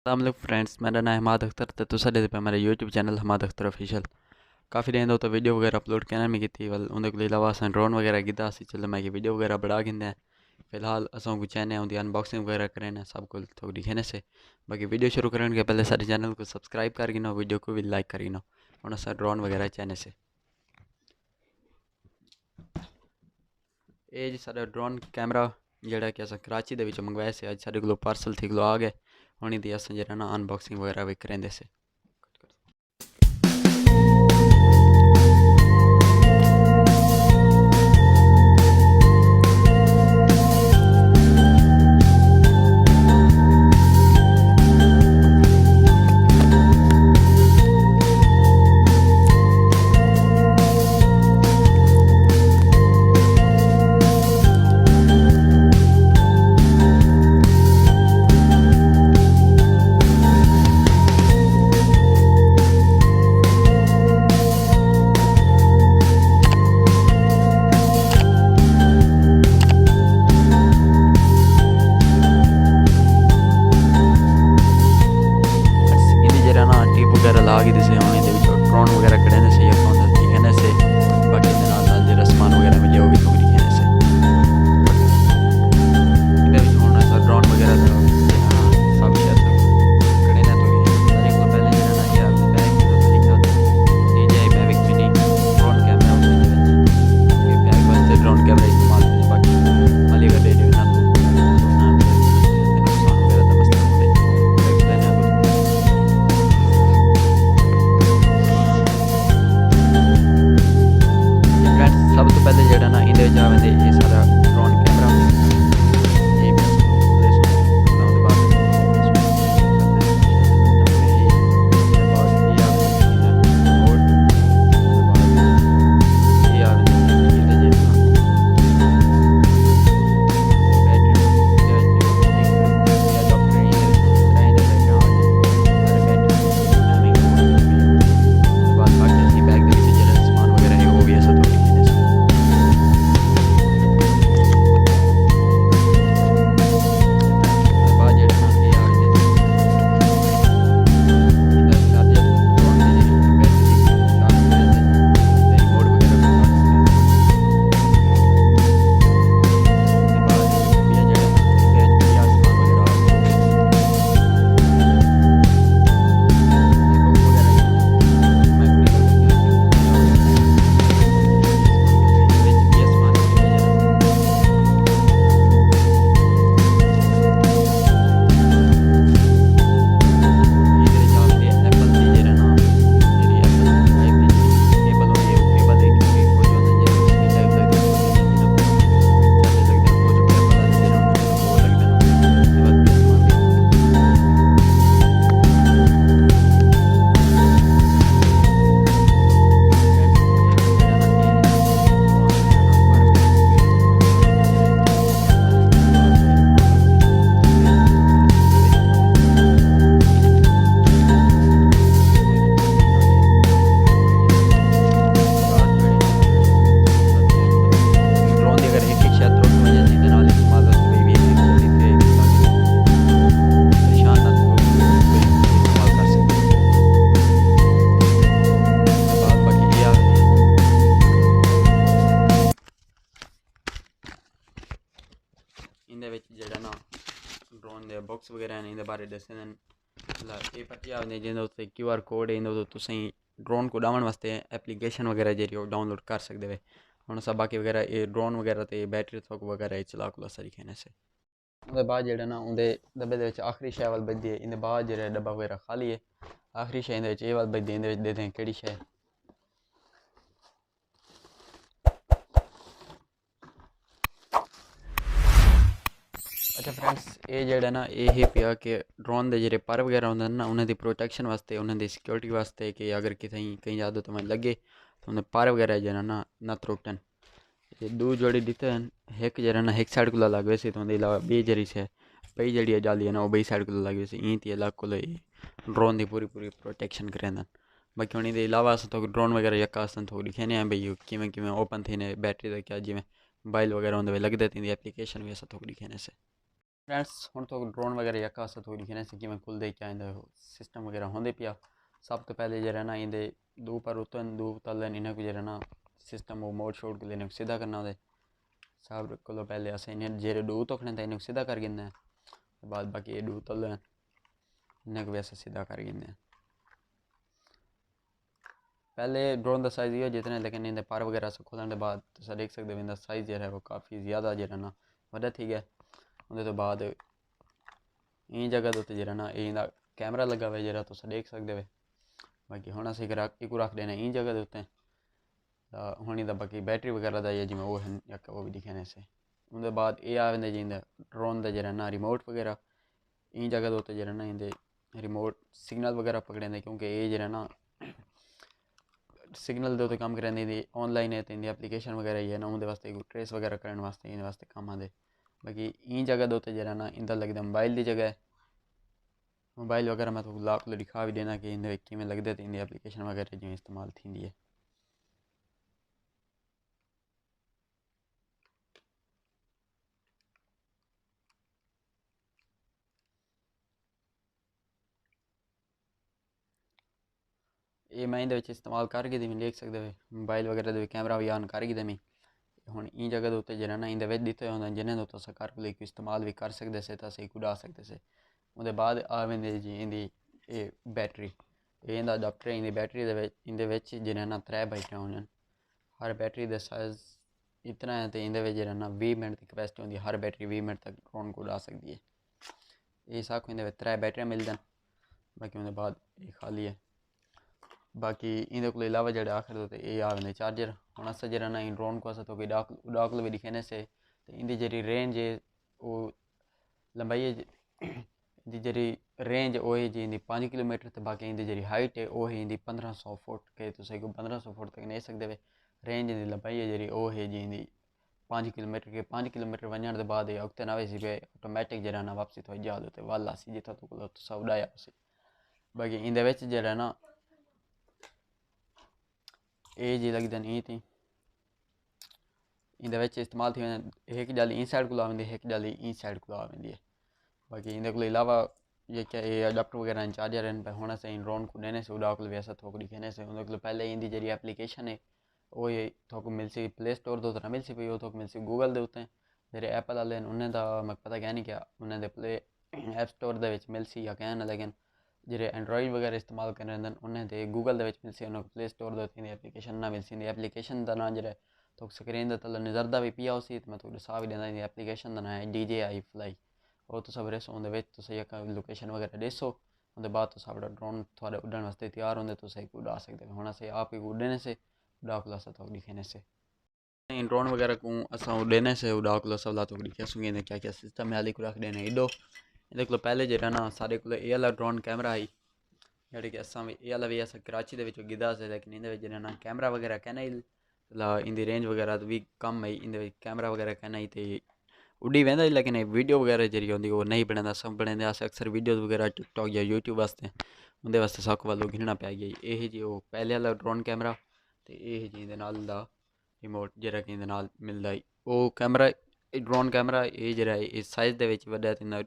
अस्सलाम फ्रेंड्स, मेरा नाम हमाद अख्तर ते तुसा दे पे मेरा YouTube channel Hamad Akhtar official काफ़ी दिन तो वीडियो वगैरह अपलोड करना मैं की वल उनके कोल अलावा अस ड्रोन वगैरह गिदा सी चलो मैं वीडियो वगैरह बड़ा गिंदे फिलहाल असां को चैनल उनकी अनबॉक्सिंग वगैरह करें सब को थोड़ी दिखने से बाकी वीडियो शुरू करने के पहले सारे चैनल को सब्सक्राइब कर गिनो वीडियो को भी लाइक कर गिनो और असा ड्रोन वगैरह चैनल से ये जी सारा ड्रोन कैमरा जेड़ा कि अस कराची दे विच मंगवाया से अज सारे को पार्सल थी आ गए होनी दी अस जरा ना अनबॉक्सिंग वगैरह भी करेंदे से वगैरह ला के दिसे होने दे विच ड्रोन वगैरह कढ़ने से या फोन दिखने से बाकी दे नाल जे रस्मान वगैरह मिले वो भी तो दिखने से इधर विच होना सा ड्रोन वगैरह सब शेयर कढ़ने तो सारे को पहले जरा ना यार बैग तो लिखा DJ Mavic mini drone camera ये बैग वास्ते ड्रोन कैमरा इस्तेमाल बाकी वाली का दे देना सब तो पहले जड़ा ना इंदे जावे ये सारा ड्रोन कैमरा ये इंदे विच जेड़ा ना ड्रोन दे बॉक्स वगैरह ने इंदे बारे दसदे न ये पट्टी आने जिंदे उत्ते क्यूआर कोड है इंदे तुसें ड्रोन को डाउन वास्ते एप्लीकेशन वगैरह जेरी ओ डाउनलोड कर सकदे वे हुन सब बाकी वगैरह ये ड्रोन वगैरह ते बैटरी थोक वगैरह चला कोला सारी खेने से उंदे बाद जेड़ा ना उंदे डब्बे दे विच आखिरी शय वाल बजदी है इंदे बाद जेड़ा डब्बा वगैरह खाली है आखिरी शय इंदे विच ए वाल बजदी इंदे विच देते हैं केड़ी शय अच्छा फ्रेंड्स ये जेड़ा ना ये पिया कि ड्रोन दे जेरे पर वगैरह होंदे ना उन्हां दी प्रोटेक्शन वास्ते उन्हां दी सिक्योरिटी वास्ते कि अगर कितें कहीं ज़्यादा तो लगे तो उन्हें पर वगैरह जेड़ा ना त्रुटन ये दो जोड़ी दिते हैं एक जेड़ा ना एक साइड को लगे से तो उनके अलावा बी जरी से पई जड़ी जाली है ना वो बई साइड को लगे से ई ती अलग को ड्रोन दी पूरी पूरी प्रोटेक्शन करेंदा बाकी उन्हें दे अलावा अस तो ड्रोन वगैरह यक्का असन थोड़ी खेने हैं भाई किवें किवें ओपन थी ने बैटरी का क्या जिमें मोबाइल वगैरह होंदे लगदे थी एप्लीकेशन भी अस थोड़ी खेने से फ्रेंड्स हुण तो ड्रोन वगैरह यक्का अस थोड़ी दिक्खने से किवें खुलदे क्या इंदा सिस्टम वगैरह होंदे पिया। सब तो पहले जेह्ड़ा ना इंदे दो पर उत्तन दो तलन इन्हें को जेह्ड़ा ना सिस्टम वो मोड शोड को लेने सीधा करना होंदे। सब कोलो पहले अस इन्हें जेह्ड़े दो तोखने ते इन्हें सीधा कर गिनने बाद बाकी ये दो तलन इन्हें को भी अस सीधा कर गिनने। पहले ड्रोन का साइज़ ये जितने लेकिन इन्हें पर वगैरह से खोलने के बाद तुम देख सकते हो इनका साइज़ जो है वो काफ़ी ज़्यादा जो ना वड्डा थी गया। उनके तो बाद इन जगह के उत्ते जो ना इनका कैमरा लगा हुआ है जो तुम देख सकते हो। बाकी हुण अस एक रख देना इन जगह के उत्ते हुण इंदा बाकी बैटरी वगैरह का ये जिमें वो है वो भी दिखाने से। उनके बाद ये आ जाते जी ड्रोन का जो ना रिमोट वगैरह इन जगह के उत्ते जो ना इंदे रिमोट सिग्नल वगैरह पकड़े क्योंकि ये जो ना सिग्नल दे काम करेंगे ऑनलाइन है तो इनकी एप्लीकेशन वगैरह ही है ना उनके वास्ते ट्रेस वगैरह करने वास्ते इन वास्ते काम आते। बाकी इन जगह दे उत्ते जो ना इंदा लगता मोबाइल की जगह है। मोबाइल वगैरह मैं तो लाख दिखा भी देना कि इन किमें लगते तो इन एप्लीकेशन वगैरह जो इस्तेमाल थी है। ये मैं इहदे इस्तेमाल करके भी देख सकते हो मोबाइल वगैरह के कैमरा भी ऑन करके दें हुण इन जगह के उत्ते जो ना इन दिते होंगे जिन्हें उत्ते अस कर को इस्तेमाल भी कर सकते से तो अस उड़ा सकते से। उसके बाद आ वेंदे जी इंदी ये बैटरी ये इंदा अडाप्टर इंदी बैटरी इंदे जिन्हें ना 3 बैटरियां होंगे। हर बैटरी का साइज़ इतना है तो इंदे जो ना 20 मिनट की कैपेसिटी होंगी हर बैटरी 20 मिनट तक ड्रोन को उड़ा सकती है। ये साख इंदे 3 बैटरियां मिल जान बाकी उनके बाद ये खाली है। बाकी इंदे को अलावा जो आखिर होते ये आ वेंदे चार्जर हुण अस जो ना इन ड्रोन को अस तो उड़ाकल भी दिखाने से तो इंदी जी रेंज है वो लंबाई है इंदी जी रेंज वो है जी इंदी 5 किलोमीटर तो बाकी इंदी जी हाइट है वो है इंदी 1500 फुट के तुम 1500 फुट तक नहीं सकते वे। रेंज इंदी लंबाई है जी वो है जी इंदी 5 किलोमीटर के 5 किलोमीटर वजन के बाद अगते ना वे ऑटोमैटिक जो ना वापसी तो याद होते वाल आसी जितना तो तुसा उड़ाया उसी। बाकी इंदे जो ना ये जी लगदन ई थी इंदे इस्तेमाल थी एक जाली इन साइड को आ वेंदी एक जाली इन साइड को आ वेंदी है। बाकी इन अलावा ये क्या ये अडाप्टर वगैरह चार्जर हैं होना से इन ड्रोन को देने से उड़ाकल वैसा थोक दिखाने से उन पहले इंदी जी एप्लीकेशन है वो ये थोक मिल सी प्ले स्टोर तो मिल सी पी वो थोक मिल सी गूगल के उत्ते जेह्ड़े एप्पल वाले उन्हें मैं पता क्या नहीं क्या उन्हें प्ले ऐप स्टोर मिल सी या क्या ना लेकिन जेह्ड़े एंड्रॉइड वगैरह इस्तेमाल कर रहे हैं उन्हें तो गूगल मिल सी उन्हें प्ले स्टोर के एप्लीकेशन ना मिल सी एप्लीकेशन का नाम जो तो स्क्रीन का तल नजरदा भी पिया उसी तो मैं तो दसा भी देना एप्लीकेशन का नाम है DJI फ्लाई और तुस रेसो उनके तुस लोकेशन वगैरह देसो उनके बाद तुस अपना ड्रोन थोड़े उड़ने वास्ते तैयार होंगे तो सही उड़ा सकते हो होना से आप ही उड़ने से उड़ा खुला तो दिखने से इन ड्रोन वगैरह को अस उड़ने से उड़ा खुला सब तो दिखे सूंगे क्या क्या सिस्टम है को रख देने इडो ये को पहले जो ना सारे को ये वाला ड्रोन कैमरा आई जेह्ड़े कि असां ये वाला भी अस कराची दे गिदा से लेकिन इंदे जो ना कैमरा वगैरह कहना ही इंदी रेंज वगैरह तो भी कम आई इंदे कैमरा वगैरह कहना ही तो उड़ी वेंदा लेकिन वीडियो वगैरह जी होंगी वो नहीं बनाता सब बनाते अस अक्सर वीडियो वगैरह टिकटॉक या यूट्यूब वास्ते उनके वास्ते सौख वालों घिनना पै गया यही जी वो पहले वाला ड्रोन कैमरा तो यही जी रिमोट जरा कि मिलता ही वो कैमरा ड्रोन कैमरा ये जरा इस साइज़ के वड्डा है तो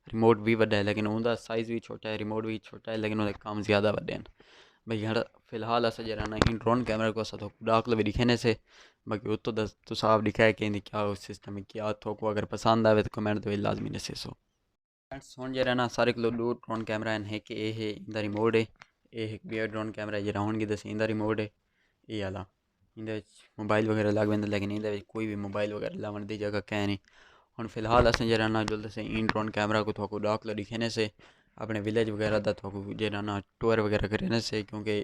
रिमोट भी वड्डा है लेकिन उनका साइज़ भी छोटा है रिमोट भी छोटा है लेकिन उनके काम ज़्यादा वड्डे हैं। भाई हाँ फिलहाल अस जरा ना इन ड्रोन कैमरा को अस डाकल भी दिखने से बाकी उतो तो साफ दिखा है कि क्या सिस्टम है क्या थोको अगर पसंद आए तो कमेंट तो लाजमी ने से सो फ्रेंड्स हुण जरा ना सारे को दो ड्रोन कैमरा हैं एक ये है इंदा रिमोट है ये एक बी ड्रोन कैमरा है जरा हुण की दसी इंदा रिमोट है ये वाला इंदे मोबाइल वगैरह लग वेंदा लेकिन इंदे कोई भी मोबाइल वगैरह लावन की जगह क्या नहीं। हुण फिलहाल असें जरा ना जल्द से इन ड्रोन कैमरा को थोको डाकल दिखने से अपने विलेज वगैरह का थोको जरा ना टूर वगैरह करने से क्योंकि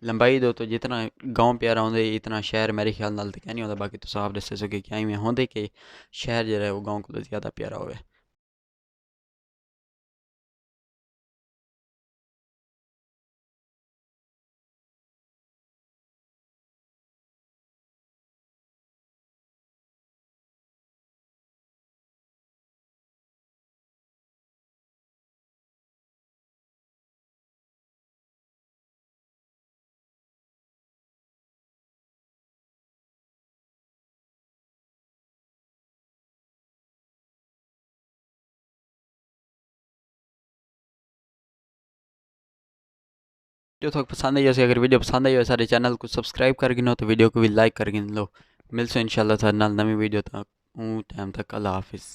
लंबाई दो तो जितना गांव प्यारा होंगे इतना शहर मेरे ख्याल नाल तो क्या नहीं होता बाकी तो आप दसे सो कि क्या में होंगे कि शहर जो है वो गांव को ज़्यादा प्यारा हो। जो थोड़ा पसंद आई अगर वीडियो पसंद आई हो सारे चैनल को सब्सक्राइब कर गिनो तो वीडियो को भी लाइक कर गिन लो। मिलते हैं इंशाल्लाह नवी वीडियो तक टाइम तक अल्लाह हाफिज़।